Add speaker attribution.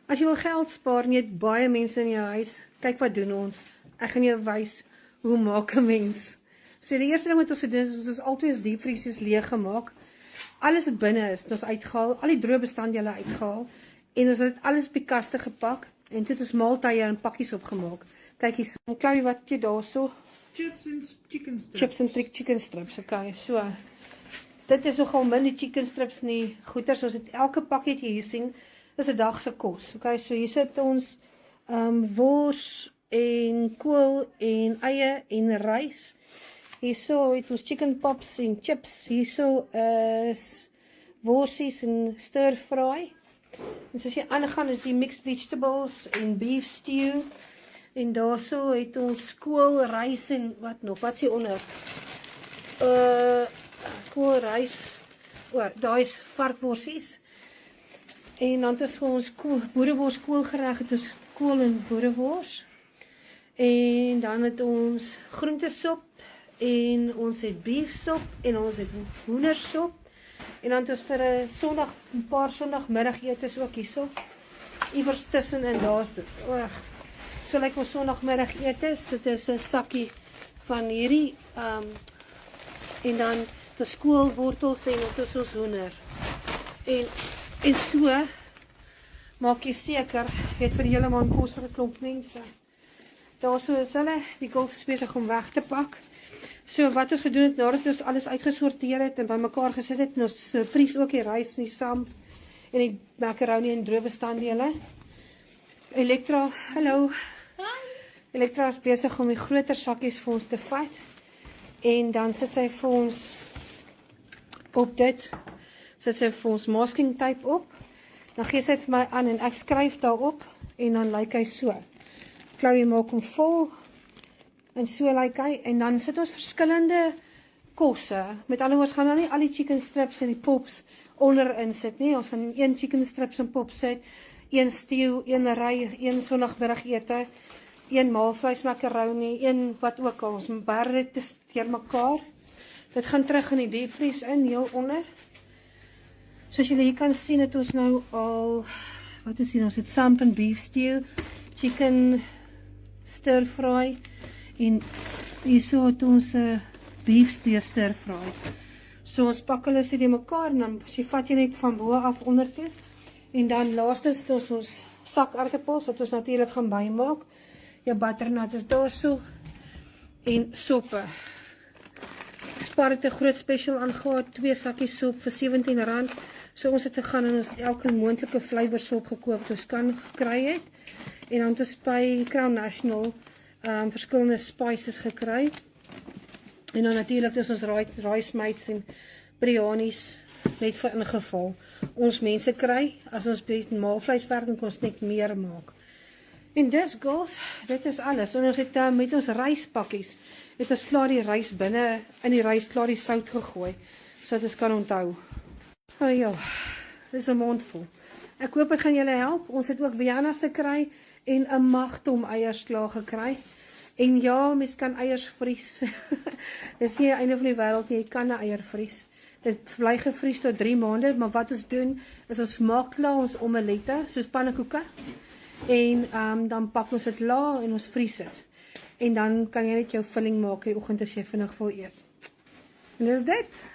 Speaker 1: As jy wil geld spaar en jy het baie mense in jou huis, kyk wat doen ons. Ek gaan jou wys hoe maak 'n mens. So die eerste ding wat ons gedoen is, ons altyd ons diepvries leeg gemaak. Alles wat binne is, het ons uitgehaal, al die droë bestanddele uitgehaal en ons het alles op die kaste gepak en toe het ons maaltye in pakkies opgemaak. Kyk hier, so, Chloe, wat jy daarso?
Speaker 2: Chips en chicken strips.
Speaker 1: Chips en chicken strips, okay, so. Dit is nogal min die chicken strips nie goeders, ons het elke pakket hier sien, is 'n dag se kos. Okay, so hier sit ons wors en kool en eie en rys. Hierso het ons chicken pops en chips. Hierso is worsies en stir fry. En soos jy aangaan is die mixed vegetables en beef stew. En daarso het ons kool, rys en wat nog? Wat sê onder? Kool, rys. Daar is varkworsies. En dan het ons boerewors koolgereg, het ons kool en boerewors. En dan het ons groentesop en ons het beefsop en ons het hoendersop. En dan het ons vir 'n paar sondagmiddagetes ook hierso. Iewers tussenin daar's dit. So lyk ons sondagmiddagetes. Dit is 'n sakkie van hierdie en dan die skoolwortels en dit is ons hoender. En so maak jy seker jy het vir die hele maand kos vir 'n klomp mense. Daarso is hulle, die girls is besig om weg te pak. So wat ons gedoen het, nadat ons alles uitgesorteer het en bymekaar gesit het, en ons vries ook die rys en die sam en die macaroni en droë bestanddele. Elektra, hallo. Elektra is besig om die groter sakkies vir ons te vat. En dan sit sy vir ons op dit, sit sy vir ons masking tape op. Dan gee sy dit vir my aan en ek skryf daarop en dan lyk hy so. Chloe maak hom vol en so lyk hy. En dan sit ons verskillende kosse. Met ander woorde gaan dan nie al die chicken strips en die pops onderin sit nie. Ons gaan een chicken strips en pops sit, een stew, een ry, een sondagmiddagete, een maalvleis macaroni, een wat ook al. Ons berg dit teer mekaar. Dit gaan terug in die diepvries in, heel onder. Soos julle hier kan sien, het ons nou al, wat is hier, ons het samp en beef stew, chicken stir fry, en hierso het ons beef stew stir fry. So ons pak hulle so die mekaar, en dan vat jy net van bo af onder toe, en dan laastens het ons sak aardappels, wat ons natuurlijk gaan bymaak, jou butternut is daar so, en soppe. Spar het 'n groot special aangehad, 2 sakkies sop vir R17. So ons het gegaan en ons het elke moontlike flavour sop gekoop wat ons kan gekry het. En dan het ons by Crown National verskillende spices gekry. En dan natuurlik is ons rice mates en biryani's net vir ingeval. Ons mense kry, as ons by maalvleis werk, kan ons net meer maak. En dis girls, dit is alles. En ons het met ons ryspakkies, het ons klaar die rys binne, in die rys klaar die sout gegooi, so dat ons kan onthou. Ja, dit is 'n mond vol. Ek hoop dit gaan julle help. Ons het ook Vienna's gekry en 'n magtom eiers klaar gekry. En ja, mens kan eiers vries. Dis nie die einde van die wêreld nie, jy kan 'n eier vries. Dit bly gevries tot 3 maande, maar wat ons doen, is ons maak klaar ons omelette, soos pannekoeke. En dan pak ons dit laag en ons vries dit. En dan kan jy net jou vulling maak die oggend as jy vinnig wil eet. En dis dit.